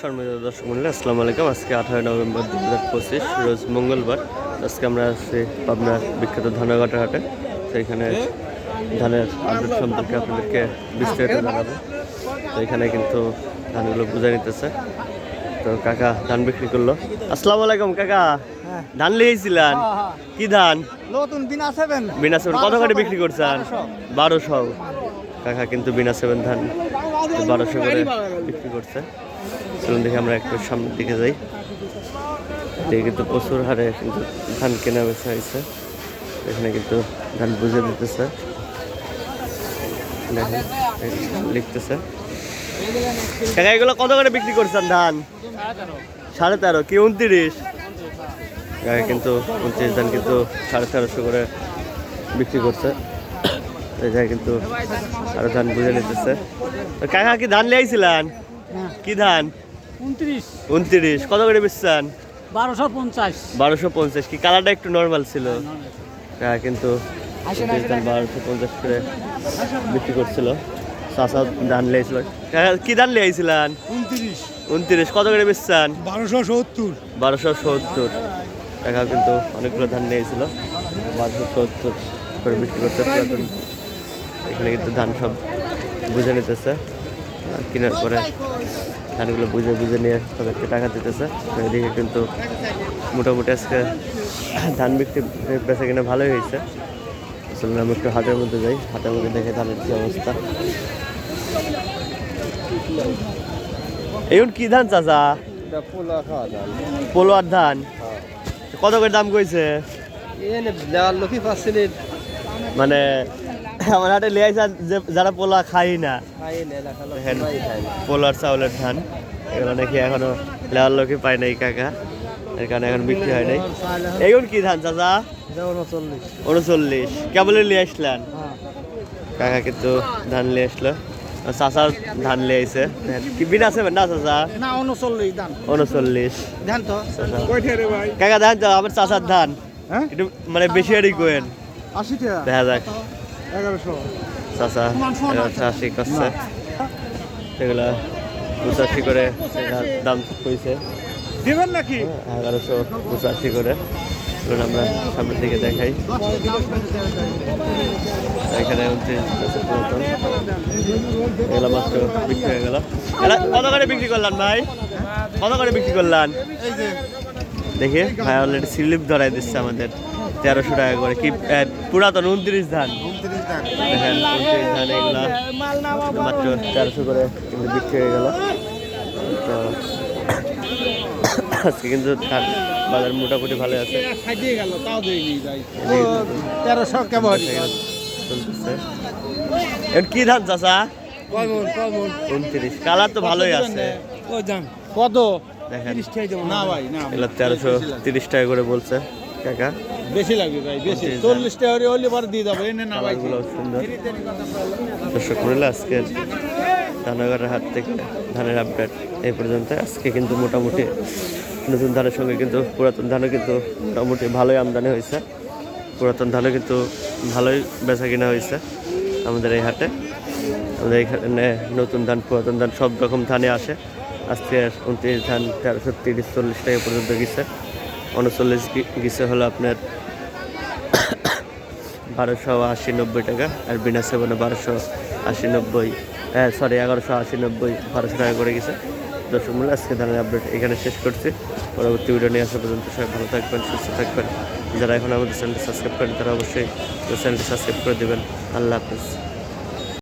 সম্মানিত দর্শক মণ্ডলী, আসসালামু আলাইকুম। আজকে 18 নভেম্বর 2025 রোজ মঙ্গলবার। আজকে আমরা আছি পাবনার বিখ্যাত ধানঘাটা হাটে। সেইখানে ধানের আপডেট সম্পর্কে আপনাদেরকে বিস্তারিত জানাবো। তো এখানে কিন্তু ধানগুলো বুঝে নিতেছে। তো কাকা ধান বিক্রি করলো। আসসালামু আলাইকুম কাকা, ধান লিয়েছিলেন? কি ধান? নতুন বিনা 7 কত করে বিক্রি করছেন? 1200। কাকা কিন্তু বিনা 7 ধান 1200 করে বিক্রি করছে। চলুন দেখি আমরা একটু সামনের দিকে যাই। এদিকে কিন্তু প্রচুর হারে কিন্তু ধান কেনা বেচা হয়েছে। এখানে কিন্তু ধান বুঝে দিতেছে, দেখেন লিখতেছে। কাকা এগুলো কত করে বিক্রি করছেন ধান? 13.5। কি 29? কিন্তু 29 ধান কিন্তু 1350 করে বিক্রি করছে। কিন্তু আরো ধান বুঝে নিতেছে। কাকা কি ধান লিয়েছিলেন? কি ধান? 29। কত করে বেচছেন? 1250। কি কালারটা একটু নর্মাল ছিল? কিন্তু 1250 করে বিক্রি করছিল। চাষা ধান লিয়েছিল। কি ধান লিয়েছিলেন? 29। কত করে বেচছেন? 1270। টাকা কিন্তু অনেকগুলো ধান নিয়েছিল, 1270 করে বিক্রি করতে। এখানে কিন্তু ধান সব বুঝে নিতেছে, আর কেনার পরে ধানগুলো বুঝে নিয়ে তাদেরকে টাকা দিতেছে। এদিকে কিন্তু মোটামুটি আজকে ধান বিক্রি বেচা কিনা ভালোই হয়েছে। আসলে আমি একটু হাটের মধ্যে যাই, হাটের মধ্যে দেখে ধানের কি অবস্থা। এখন কি ধান চাচা? পোলোয়ার ধান। কত করে দাম কইছে? মানে আমার হাটে লিয়াইছে যারা পোলা খাই না, পোলার চাউলের ধান। এগুলো নাকি এখনো লেওয়ার লোকই পায় নাই কাকা, এর কারণে এখন বিক্রি হয় নাই। এখন কি ধান চাচা? 39। কেবল লিয়ে আসলেন? কাকা কিন্তু ধান লিয়ে আসলো। চাচা ধান লিয়ে আইছে। কি বিনা 7 না চাচা? 39 ধান তো কাকা। ধান তো আমার চাচার ধান, একটু মানে বেশি আরই কোয়েন 80 টাকা দেখা যাক। 1100 চাচা 1180 করছে। সেগুলা 85 করে দাম কইছে দিবেন নাকি? 1185 করে। আমরা সামনের দিকে দেখাই। এখানে এগুলো মাত্র বিক্রি হয়ে গেল। কত করে বিক্রি করলেন ভাই? কত করে বিক্রি করলেন? দেখি ভাই অলরেডি স্লিপ ধরাই দিচ্ছে আমাদের 1300 টাকা করে। কি পুরাতন 29 ধান? দেখেন 29 ধান এগুলা মাত্র 1300 করে কিন্তু বিক্রি হয়ে গেল। তো আজকে কিন্তু ধান বাজার মোটামুটি ভালো আছে। কি ধান চাচা? 29। কালার তো ভালোই আছে। কত? দেখেন 1330 টাকা করে বলছে কাকা। বেশি লাগবে ভাই, বেশি 40 টাকা হলে পরে দিয়ে যাবো। এনে না ভাই, কালারগুলো সুন্দর। দর্শক মূল্য আজকে ধানঘাটার হাট থেকে ধানের আপডেট এই পর্যন্ত। আজকে কিন্তু মোটামুটি নতুন ধানের সঙ্গে কিন্তু পুরাতন ধানও কিন্তু মোটামুটি ভালোই আমদানি হয়েছে। পুরাতন ধানও কিন্তু ভালোই বেচা কিনা হয়েছে আমাদের এই হাটে। আমাদের এখানে নতুন ধান পুরাতন ধান সব রকম ধানে আসে। আজকে 29 ধান 1330-40 টাকা পর্যন্ত গেছে। 39 গেছে হলো আপনার 1280-90 টাকা। আর বিনা 7 1280-90, 1180-90, 1200 টাকা করে গেছে। দর্শক মূল্য আজকে ধানের আপডেট এখানে শেষ করছি। পরবর্তী ভিডিও নিয়ে আসা পর্যন্ত সবাই ভালো থাকবেন, সুস্থ থাকবেন। যারা এখন আমাদের চ্যানেলটি সাবস্ক্রাইব করেন তারা অবশ্যই চ্যানেলটি সাবস্ক্রাইব করে দেবেন। আল্লাহ হাফেজ।